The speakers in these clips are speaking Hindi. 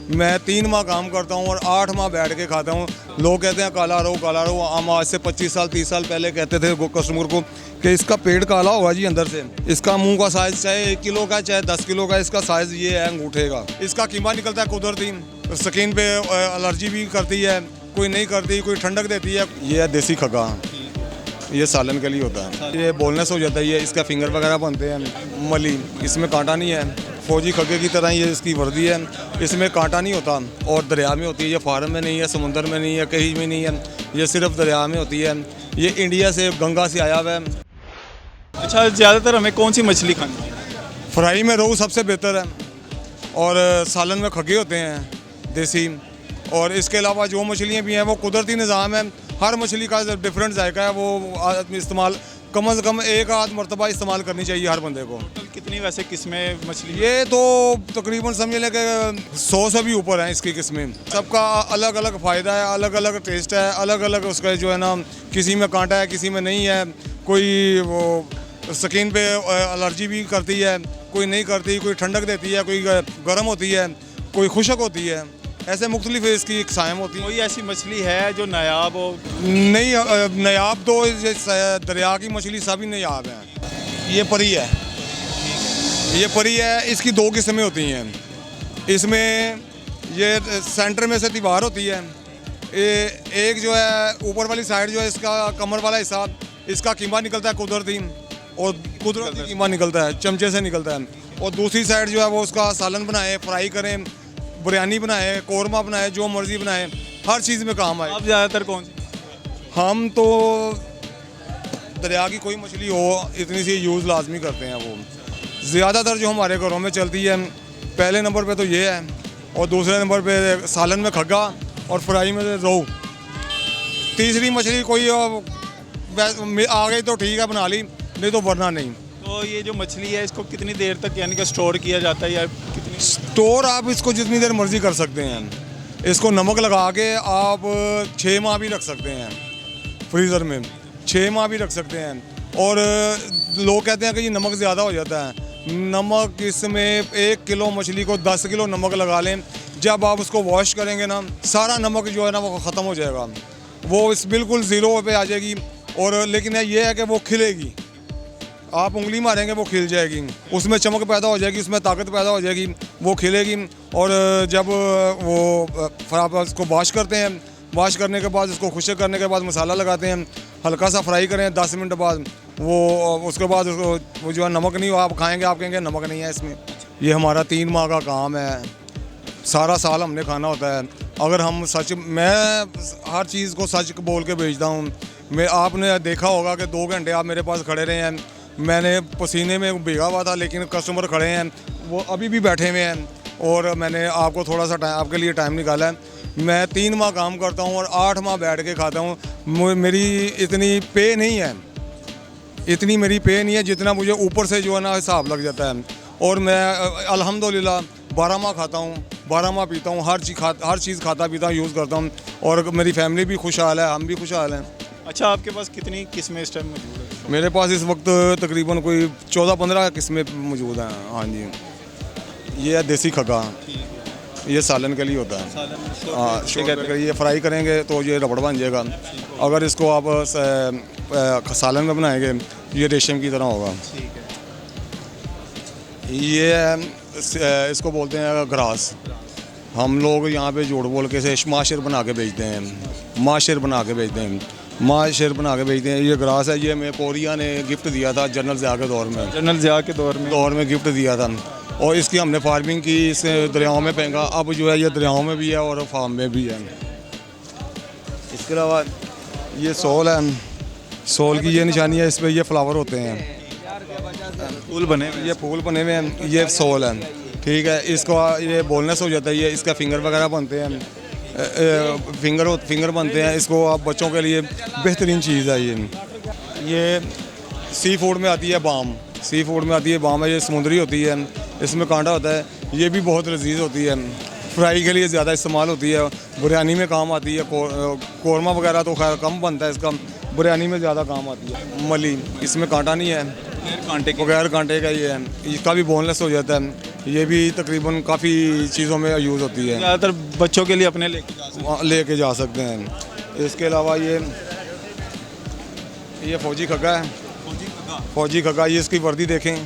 मैं 3 माह काम करता हूँ और 8 माह बैठ के खाता हूँ। लोग कहते हैं काला रहो। हम आज से 25 साल 30 साल पहले कहते थे कस्टमर को कि इसका पेट काला होगा जी अंदर से। इसका मुंह का साइज़ चाहे 1 किलो का चाहे 10 किलो का, इसका साइज़ ये है अंगूठे का। इसका कीमा निकलता है कुदरती, स्किन पे एलर्जी भी करती है, कोई नहीं करती, कोई ठंडक देती है। ये है देसी खगा, ये सालन के लिए होता है। ये बोलनेस हो जाता है, ये इसका फिंगर वगैरह बनते हैं। मली, इसमें कांटा नहीं है, फौजी खगे की तरह ये इसकी वर्दी है, इसमें कांटा नहीं होता और दरिया में होती है। ये फार्म में नहीं है, समुंदर में नहीं है, कहीं में नहीं है, ये सिर्फ दरिया में होती है। ये इंडिया से गंगा से आया हुआ है। अच्छा, ज़्यादातर हमें कौन सी मछली खानी है? फ्राई में रोहू सबसे बेहतर है और सालन में खगे होते हैं देसी। और इसके अलावा जो मछलियाँ भी हैं वो कुदरती निज़ाम है। हर मछली का डिफरेंट जायका है, वो आदमी इस्तेमाल कम से कम 1 आध मरतबा इस्तेमाल करनी चाहिए हर बंदे को। कितनी वैसे किस्में मछली? ये तो तकरीबन समझ लें कि 100 से भी ऊपर हैं इसकी किस्में। सबका अलग अलग फ़ायदा है, अलग अलग टेस्ट है, अलग अलग उसका जो है ना, किसी में कांटा है, किसी में नहीं है। कोई वो स्किन पे एलर्जी भी करती है, कोई नहीं करती, कोई ठंडक देती है, कोई गर्म होती है, कोई खुशक होती है। ऐसे मुख्तलिफ इसकी इकसाम होती हैं। कोई ऐसी मछली है जो नायाब हो? नहीं, नायाब तो दरिया की मछली सभी नायाब हैं। ये परी है, ये परी है। इसकी 2 किस्में होती हैं। इसमें ये सेंटर में से दीवार होती है, एक जो है ऊपर वाली साइड जो है इसका कमर वाला हिस्सा, इसका कीमा निकलता है कुदरती, और कुदरती कीमा निकलता है, चमचे से निकलता है। और दूसरी साइड जो है वो उसका सालन बनाए, फ्राई करें, बिरयानी बनाए, कौरमा बनाए, जो मर्जी बनाए, हर चीज़ में काम आए। आप ज़्यादातर कौन सी? हम तो दरिया की कोई मछली हो इतनी सी यूज़ लाजमी करते हैं। वो ज़्यादातर जो हमारे घरों में चलती है, पहले नंबर पे तो ये है, और दूसरे नंबर पे सालन में खग्गा और फ्राई में रोहू। तीसरी मछली कोई आ गई तो ठीक है बना ली, नहीं तो वरना नहीं। तो ये जो मछली है इसको कितनी देर तक यानी कि स्टोर किया जाता है, या कितनी? स्टोर आप इसको जितनी देर मर्जी कर सकते हैं। इसको नमक लगा के आप 6 माह भी रख सकते हैं फ्रीज़र में, 6 माह भी रख सकते हैं। और लोग कहते हैं कि ये नमक ज़्यादा हो जाता है। नमक इसमें 1 किलो मछली को 10 किलो नमक लगा लें। जब आप उसको वॉश करेंगे ना, सारा नमक जो है ना वो ख़त्म हो जाएगा, वो इस बिल्कुल ज़ीरो पे आ जाएगी। और लेकिन ये है कि वो खिलेगी, आप उंगली मारेंगे वो खिल जाएगी, उसमें चमक पैदा हो जाएगी, उसमें ताकत पैदा हो जाएगी, वो खिलेगी। और जब वो फिर आप उसको वॉश करते हैं, वॉश करने के बाद उसको खुश्क करने के बाद मसाला लगाते हैं, हल्का सा फ्राई करें 10 मिनट बाद, वो उसके बाद उसको वो जो है नमक नहीं हो, आप खाएंगे आप कहेंगे नमक नहीं है इसमें। ये हमारा 3 माह का काम है, सारा साल हमने खाना होता है। अगर हम सच, मैं हर चीज़ को सच बोल के बेचता हूँ। मैं आपने देखा होगा कि 2 घंटे आप मेरे पास खड़े रहे हैं, मैंने पसीने में भीगा हुआ था, लेकिन कस्टमर खड़े हैं, वो अभी भी बैठे हुए हैं, और मैंने आपको थोड़ा सा टाइम आपके लिए टाइम निकाला है। मैं 3 माह काम करता हूँ और 8 माह बैठ के खाता हूँ। मेरी इतनी पे नहीं है, इतनी मेरी पे नहीं है जितना मुझे ऊपर से जो है ना हिसाब लग जाता है। और मैं अल्हम्दुलिल्लाह 12 माह खाता हूँ, 12 माह पीता हूँ, हर चीज़ खाता पीता हूँ, यूज़ करता हूँ, और मेरी फैमिली भी खुशहाल है, हम भी खुशहाल हैं। अच्छा, आपके पास कितनी किस्में इस टाइम मौजूद है? मेरे पास इस वक्त तकरीबन कोई 14-15 किस्में मौजूद हैं। हाँ जी, ये है देसी खगा, ये सालन के लिए होता है। हाँ, ये फ्राई करेंगे तो ये रबड़ बन जाएगा। अगर इसको आप सालन में बनाएंगे ये रेशम की तरह होगा। ये इसको बोलते हैं ग्रास। हम लोग यहाँ पे जोड़ बोल के से माशर बना के बेचते हैं, माशर बना के बेचते हैं, माशर बना के बेचते हैं। ये ग्रास है, ये मैं कोरिया ने गिफ्ट दिया था जनरल ज़िया के दौर में, जनरल ज़िया के दौर में गिफ्ट दिया था। और इसकी हमने फार्मिंग की, इसे दरियाओं में फेंका, अब जो है ये दरियाओं में भी है और फार्म में भी है। इसके अलावा ये सोल है, सोल की ये निशानी है, इस पर ये फ्लावर होते हैं, फूल बने हुए, ये फूल बने हुए हैं, ये सोल है, ठीक है। इसको ये बोलनेस हो जाता है, ये इसका फिंगर वगैरह बनते हैं, फिंगर बनते हैं। इसको आप बच्चों के लिए बेहतरीन चीज़ है। ये सी फूड में आती है बाम, सी फूड में आती है बाम है, ये समुद्री होती है, इसमें कांटा होता है, ये भी बहुत लजीज होती है। फ्राई के लिए ज़्यादा इस्तेमाल होती है, बिरयानी में काम आती है। कौरमा वगैरह तो खैर कम बनता है इसका, बिरयानी में ज़्यादा काम आती है। मली, इसमें कांटा नहीं है, कांटे बगैर कांटे का ये है, इसका भी बोनलेस हो जाता है। ये भी तकरीबन काफ़ी चीज़ों में यूज़ होती है, ज़्यादातर बच्चों के लिए अपने लेके जा सकते लेके जा सकते हैं। इसके अलावा ये फ़ौजी खग्गा है, हैं। फ़ौजी खग्गा, ये इसकी वर्दी देखें,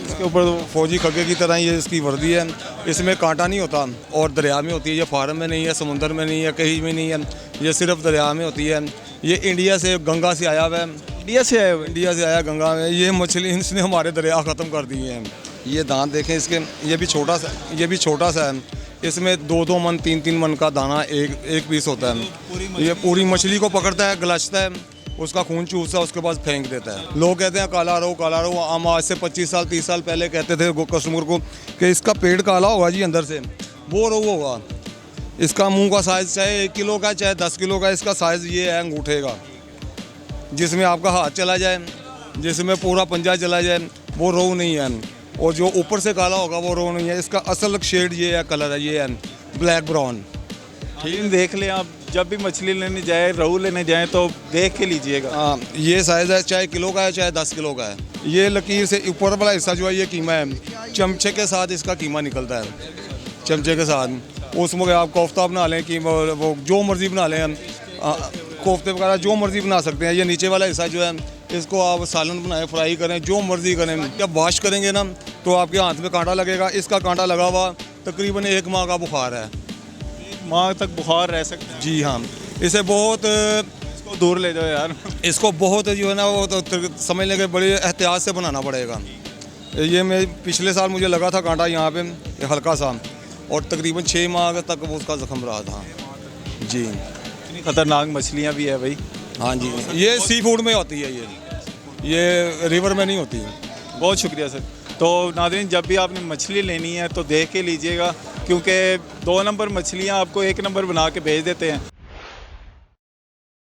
इसके ऊपर तो फ़ौजी खग्गे की तरह ये इसकी वर्दी है। इसमें कांटा नहीं होता और दरिया में होती है, ये फार्म में नहीं है, समुंदर में नहीं है, कहीं में नहीं है, ये सिर्फ दरिया में होती है। ये इंडिया से, गंगा से आया हुआ है, इंडिया से आए हुए हैं। इंडिया से आया गंगा में। ये मछली इसने हमारे दरिया ख़त्म कर दिए हैं। ये दांत देखें इसके, ये भी छोटा सा है। इसमें 2-2 मन 3-3 मन का दाना एक पीस होता है। ये पूरी मछली को पकड़ता है, गलाचता है, उसका खून चूसता है, उसके बाद फेंक देता है। लोग कहते हैं काला रोहू। हम आज से 25 साल 30 साल पहले कहते थे कस्टमर को कि इसका पेट काला होगा जी अंदर से, वो रोहू होगा। इसका मुंह का साइज़ चाहे 1 किलो का चाहे 10 किलो का, इसका साइज़ ये है अंगूठे का। जिसमें आपका हाथ चला जाए, जिसमें पूरा पंजा चला जाए, वो रोहू नहीं है। और जो ऊपर से काला होगा वो रोहू नहीं है। इसका असल शेड ये है, कलर है, ये है ब्लैक ब्राउन। ठीक, देख लें आप जब भी मछली लेने जाए, रोहू लेने जाएं तो देख के लीजिएगा। हाँ, ये साइज़ है, चाहे किलो का है चाहे 10 किलो का है। ये लकीर से ऊपर वाला हिस्सा जो है ये कीमा है, चमचे के साथ इसका कीमा निकलता है, चमचे के साथ। उसमें आप कोफ्ता बना लें कि वो जो मर्ज़ी बना लें, कोफ्ते वगैरह जो मर्ज़ी बना सकते हैं। ये नीचे वाला हिस्सा जो है इसको आप सालन बनाएं, फ्राई करें, जो मर्ज़ी करें। जब वॉश करेंगे ना तो आपके हाथ में कांटा लगेगा। इसका कांटा लगा हुआ तकरीबन 1 माह का बुखार है। माह तक बुखार रह सकता है। जी हाँ, इसे बहुत इसको दूर ले जाओ यार। इसको बहुत जो है ना वो तो समझ लेंगे बड़ी एहतियात से बनाना पड़ेगा। ये मैं पिछले साल मुझे लगा था कांटा यहाँ पे, ये हल्का सा, और तकरीबन 6 माह तक वो उसका ज़ख्म रहा था जी। इतनी खतरनाक मछलियाँ भी है भाई। हाँ जी, ये सी फूड में होती है, ये रिवर में नहीं होती। बहुत शुक्रिया सर। तो नाज़रीन, जब भी आपने मछली लेनी है तो देख के लीजिएगा, क्योंकि 2 नंबर मछलियाँ आपको 1 नंबर बना के भेज देते हैं।